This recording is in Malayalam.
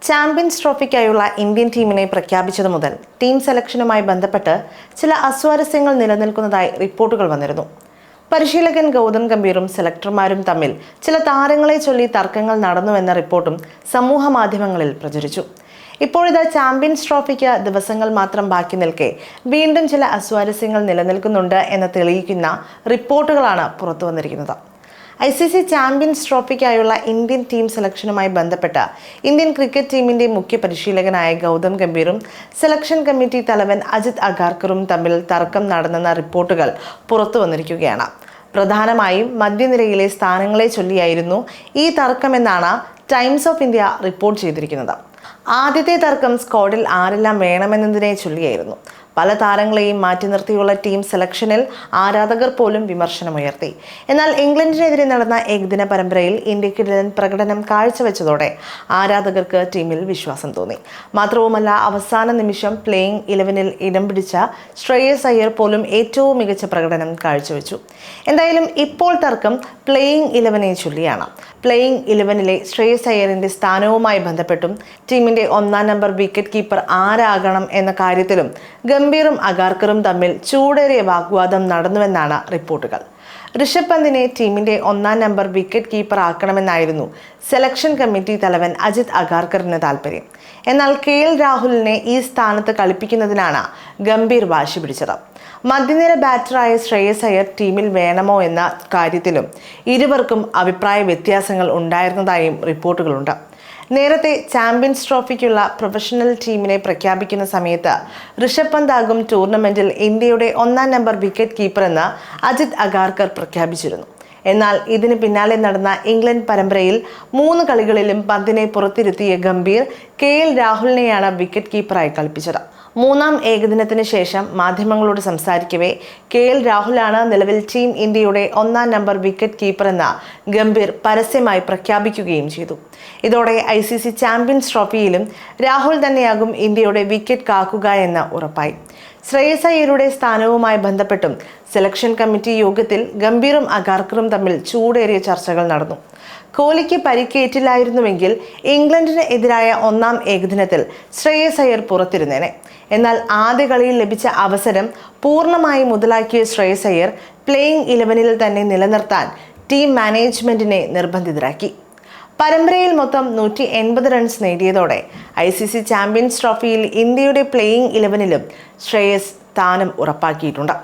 ചാമ്പ്യൻസ് ട്രോഫിക്കായുള്ള ഇന്ത്യൻ ടീമിനെ പ്രഖ്യാപിച്ചതു മുതൽ ടീം സെലക്ഷനുമായി ബന്ധപ്പെട്ട് ചില അസ്വാരസ്യങ്ങൾ നിലനിൽക്കുന്നതായി റിപ്പോർട്ടുകൾ വന്നിരുന്നു. പരിശീലകൻ ഗൗതം ഗംഭീറും സെലക്ടർമാരും തമ്മിൽ ചില താരങ്ങളെ ചൊല്ലി തർക്കങ്ങൾ നടന്നുവെന്ന റിപ്പോർട്ടും സമൂഹ മാധ്യമങ്ങളിൽ പ്രചരിച്ചു. ഇപ്പോഴിത് ചാമ്പ്യൻസ് ട്രോഫിക്ക് ദിവസങ്ങൾ മാത്രം ബാക്കി നിൽക്കെ വീണ്ടും ചില അസ്വാരസ്യങ്ങൾ നിലനിൽക്കുന്നുണ്ട് എന്ന് തെളിയിക്കുന്ന റിപ്പോർട്ടുകളാണ് പുറത്തു വന്നിരിക്കുന്നത്. ICC ചാമ്പ്യൻസ് ട്രോഫിക്കായുള്ള ഇന്ത്യൻ ടീം സെലക്ഷനുമായി ബന്ധപ്പെട്ട് ഇന്ത്യൻ ക്രിക്കറ്റ് ടീമിന്റെ മുഖ്യ പരിശീലകനായ ഗൗതം ഗംഭീറും സെലക്ഷൻ കമ്മിറ്റി തലവൻ അജിത് അഗാർക്കറും തമ്മിൽ തർക്കം നടന്നെന്ന റിപ്പോർട്ടുകൾ പുറത്തു വന്നിരിക്കുകയാണ്. പ്രധാനമായും മധ്യനിരയിലെ സ്ഥാനങ്ങളെ ചൊല്ലിയായിരുന്നു ഈ തർക്കമെന്നാണ് ടൈംസ് ഓഫ് ഇന്ത്യ റിപ്പോർട്ട് ചെയ്തിരിക്കുന്നത്. ആദ്യത്തെ തർക്കം സ്ക്വാഡിൽ ആരെല്ലാം വേണമെന്നതിനെ ചൊല്ലിയായിരുന്നു. പല താരങ്ങളെയും മാറ്റി നിർത്തിയുള്ള ടീം സെലക്ഷനിൽ ആരാധകർ പോലും വിമർശനമുയർത്തി. എന്നാൽ ഇംഗ്ലണ്ടിനെതിരെ നടന്ന ഏകദിന പരമ്പരയിൽ ഇന്ത്യക്ക് കിടിലൻ പ്രകടനം കാഴ്ചവെച്ചതോടെ ആരാധകർക്ക് ടീമിൽ വിശ്വാസം തോന്നി. മാത്രവുമല്ല, അവസാന നിമിഷം പ്ലേയിങ് 11-ൽ ഇടം പിടിച്ച ശ്രേയസ് അയ്യർ പോലും ഏറ്റവും മികച്ച പ്രകടനം കാഴ്ചവെച്ചു. എന്തായാലും ഇപ്പോൾ തർക്കം പ്ലേയിങ് 11-നെ ചൊല്ലിയാണ്. പ്ലേയിങ് 11-ലെ ശ്രേയസ് അയ്യറിന്റെ സ്ഥാനവുമായി ബന്ധപ്പെട്ടും ടീമിന്റെ 1-ാം നമ്പർ വിക്കറ്റ് കീപ്പർ ആരാകണം എന്ന കാര്യത്തിലും ഗംഭീറും അഗാർക്കറും തമ്മിൽ ചൂടേറിയ വാഗ്വാദം നടന്നുവെന്നാണ് റിപ്പോർട്ടുകൾ. ഋഷഭ് പന്തിനെ ടീമിന്റെ 1-ാം നമ്പർ വിക്കറ്റ് കീപ്പർ ആക്കണമെന്നായിരുന്നു സെലക്ഷൻ കമ്മിറ്റി തലവൻ അജിത് അഗാർക്കറിന് താല്പര്യം. എന്നാൽ KL രാഹുലിനെ ഈ സ്ഥാനത്ത് കളിപ്പിക്കുന്നതിനാണ് ഗംഭീർ വാശി പിടിച്ചത്. മധ്യനിര ബാറ്ററായ ശ്രേയസ് അയ്യർ ടീമിൽ വേണമോ എന്ന കാര്യത്തിലും ഇരുവർക്കും അഭിപ്രായ വ്യത്യാസങ്ങൾ ഉണ്ടായിരുന്നതായും റിപ്പോർട്ടുകളുണ്ട്. നേരത്തെ ചാമ്പ്യൻസ് ട്രോഫിക്കുള്ള പ്രൊഫഷണൽ ടീമിനെ പ്രഖ്യാപിക്കുന്ന സമയത്ത് ഋഷഭ് പന്താകും ടൂർണമെന്റിൽ ഇന്ത്യയുടെ 1-ാം നമ്പർ വിക്കറ്റ് കീപ്പറെന്ന് അജിത് അഗാർക്കർ പ്രഖ്യാപിച്ചിരുന്നു. എന്നാൽ ഇതിന് പിന്നാലെ നടന്ന ഇംഗ്ലണ്ട് പരമ്പരയിൽ 3 കളികളിലും പന്തിനെ പുറത്തിരുത്തിയ ഗംഭീർ KL രാഹുലിനെയാണ് വിക്കറ്റ് കീപ്പറായി കളിപ്പിച്ചത്. 3-ാം ഏകദിനത്തിന് ശേഷം മാധ്യമങ്ങളോട് സംസാരിക്കവേ KL രാഹുലാണ് നിലവിൽ ടീം ഇന്ത്യയുടെ 1-ാം നമ്പർ വിക്കറ്റ് കീപ്പറെന്ന് ഗംഭീർ പരസ്യമായി പ്രഖ്യാപിക്കുകയും ചെയ്തു. ഇതോടെ ICC ചാമ്പ്യൻസ് ട്രോഫിയിലും രാഹുൽ തന്നെയാകും ഇന്ത്യയുടെ വിക്കറ്റ് കാക്കുക എന്ന് ഉറപ്പായി. ശ്രേയസ് അയ്യരുടെ സ്ഥാനവുമായി ബന്ധപ്പെട്ടും സെലക്ഷൻ കമ്മിറ്റി യോഗത്തിൽ ഗംഭീറും അഗാർക്കറും തമ്മിൽ ചൂടേറിയ ചർച്ചകൾ നടന്നു. കോഹ്ലിക്ക് പരിക്കേറ്റില്ലായിരുന്നുവെങ്കിൽ ഇംഗ്ലണ്ടിന് എതിരായ 1-ാം ഏകദിനത്തിൽ ശ്രേയസ് അയ്യർ പുറത്തിരുന്നേനെ. എന്നാൽ ആദ്യ കളിയിൽ ലഭിച്ച അവസരം പൂർണ്ണമായി മുതലാക്കിയ ശ്രേയസ് അയ്യർ പ്ലേയിങ് 11-ൽ തന്നെ നിലനിർത്താൻ ടീം മാനേജ്മെന്റിനെ നിർബന്ധിതരാക്കി. പരമ്പരയിൽ മൊത്തം 180 റൺസ് നേടിയതോടെ ICC ചാമ്പ്യൻസ് ട്രോഫിയിൽ ഇന്ത്യയുടെ പ്ലേയിങ് 11-ലും ശ്രേയസ് സ്ഥാനം ഉറപ്പാക്കിയിട്ടുണ്ട്.